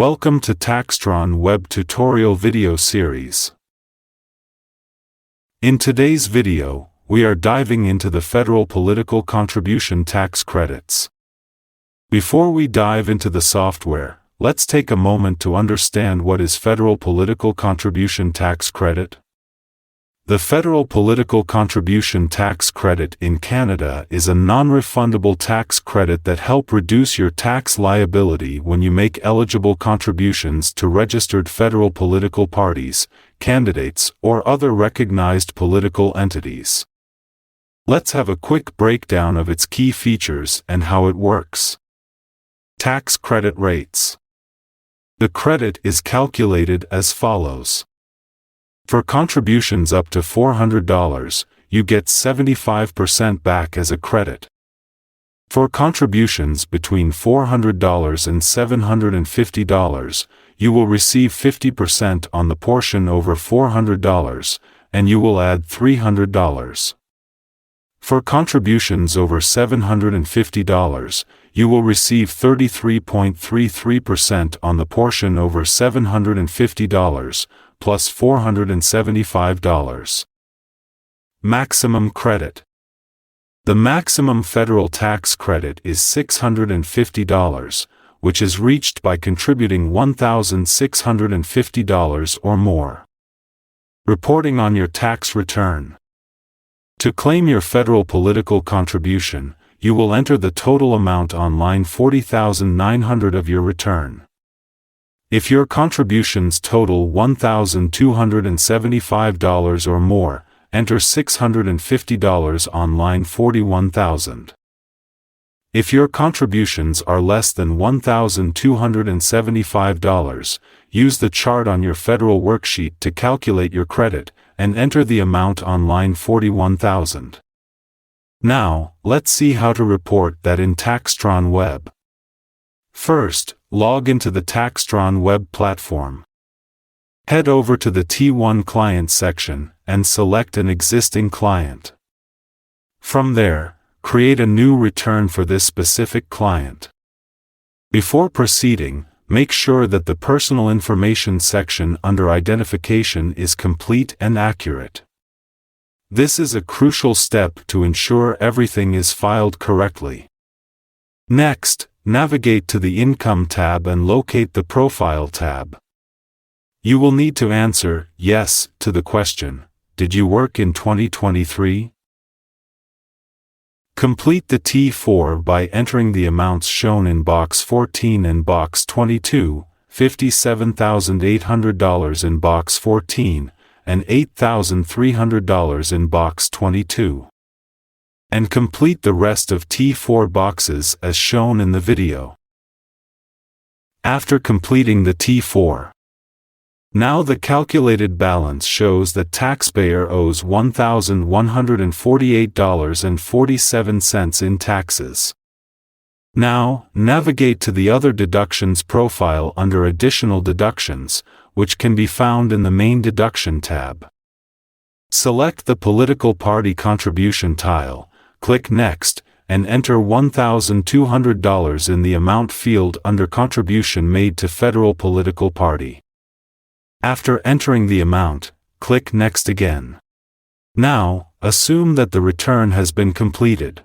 Welcome to Taxtron Web Tutorial Video Series. In today's video, we are diving into the Federal Political Contribution Tax Credits. Before we dive into the software, let's take a moment to understand what is Federal Political Contribution Tax Credit. The Federal Political Contribution Tax Credit in Canada is a non-refundable tax credit that helps reduce your tax liability when you make eligible contributions to registered federal political parties, candidates, or other recognized political entities. Let's have a quick breakdown of its key features and how it works. Tax credit rates. The credit is calculated as follows. For contributions up to $400, you get 75% back as a credit. For contributions between $400 and $750, you will receive 50% on the portion over $400, and you will add $300. For contributions over $750, you will receive 33.33% on the portion over $750, plus $475. Maximum credit. The maximum federal tax credit is $650, which is reached by contributing $1,650 or more. Reporting on your tax return. To claim your federal political contribution, you will enter the total amount on line 40,900 of your return. If your contributions total $1,275 or more, enter $650 on line 41,000. If your contributions are less than $1,275, use the chart on your federal worksheet to calculate your credit, and enter the amount on line 41,000. Now, let's see how to report that in Taxtron Web. First, log into the Taxtron Web platform. Head over to the T1 Client section and select an existing client. From there, create a new return for this specific client. Before proceeding, make sure that the Personal Information section under Identification is complete and accurate. This is a crucial step to ensure everything is filed correctly. Next, navigate to the Income tab and locate the Profile tab. You will need to answer yes to the question, did you work in 2023? Complete the T4 by entering the amounts shown in Box 14 and Box 22, $57,800 in Box 14, and $8,300 in Box 22. And complete the rest of T4 boxes as shown in the video. After completing the T4, now the calculated balance shows that taxpayer owes $1,148.47 in taxes. Now, navigate to the Other Deductions profile under Additional Deductions, which can be found in the Main Deduction tab. Select the Political Party Contribution tile, click Next, and enter $1,200 in the Amount field under Contribution made to Federal Political Party. After entering the amount, click Next again. Now, assume that the return has been completed.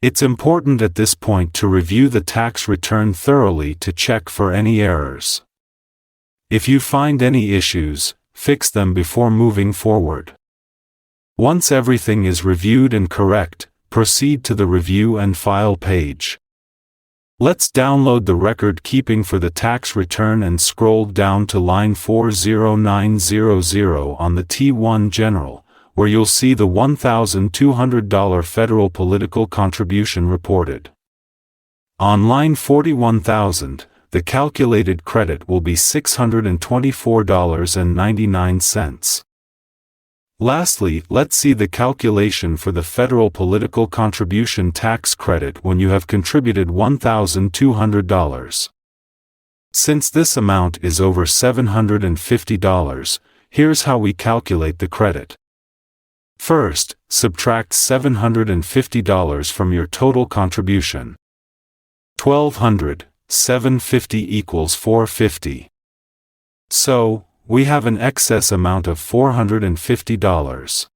It's important at this point to review the tax return thoroughly to check for any errors. If you find any issues, fix them before moving forward. Once everything is reviewed and correct, proceed to the Review and File page. Let's download the record keeping for the tax return and scroll down to line 40900 on the T1 General, where you'll see the $1,200 federal political contribution reported. On line 41,000, the calculated credit will be $624.99. Lastly, let's see the calculation for the Federal Political Contribution Tax Credit when you have contributed $1,200. Since this amount is over $750, here's how we calculate the credit. First, subtract $750 from your total contribution. $1,200 750 equals 450. So, we have an excess amount of $450.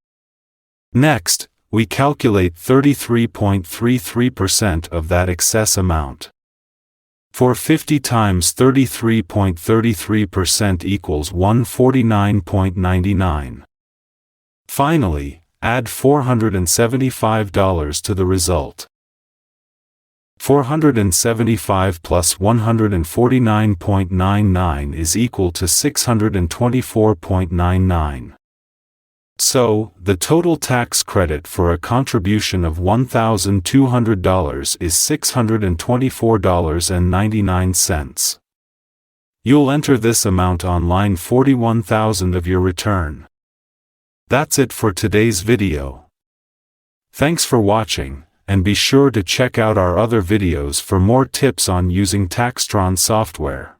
Next, we calculate 33.33% of that excess amount. 450 times 33.33% equals $149.99. Finally, add $475 to the result. 475 plus 149.99 is equal to 624.99. So, the total tax credit for a contribution of $1,200 is $624.99. You'll enter this amount on line 41,000 of your return. That's it for today's video. Thanks for watching, and be sure to check out our other videos for more tips on using Taxtron software.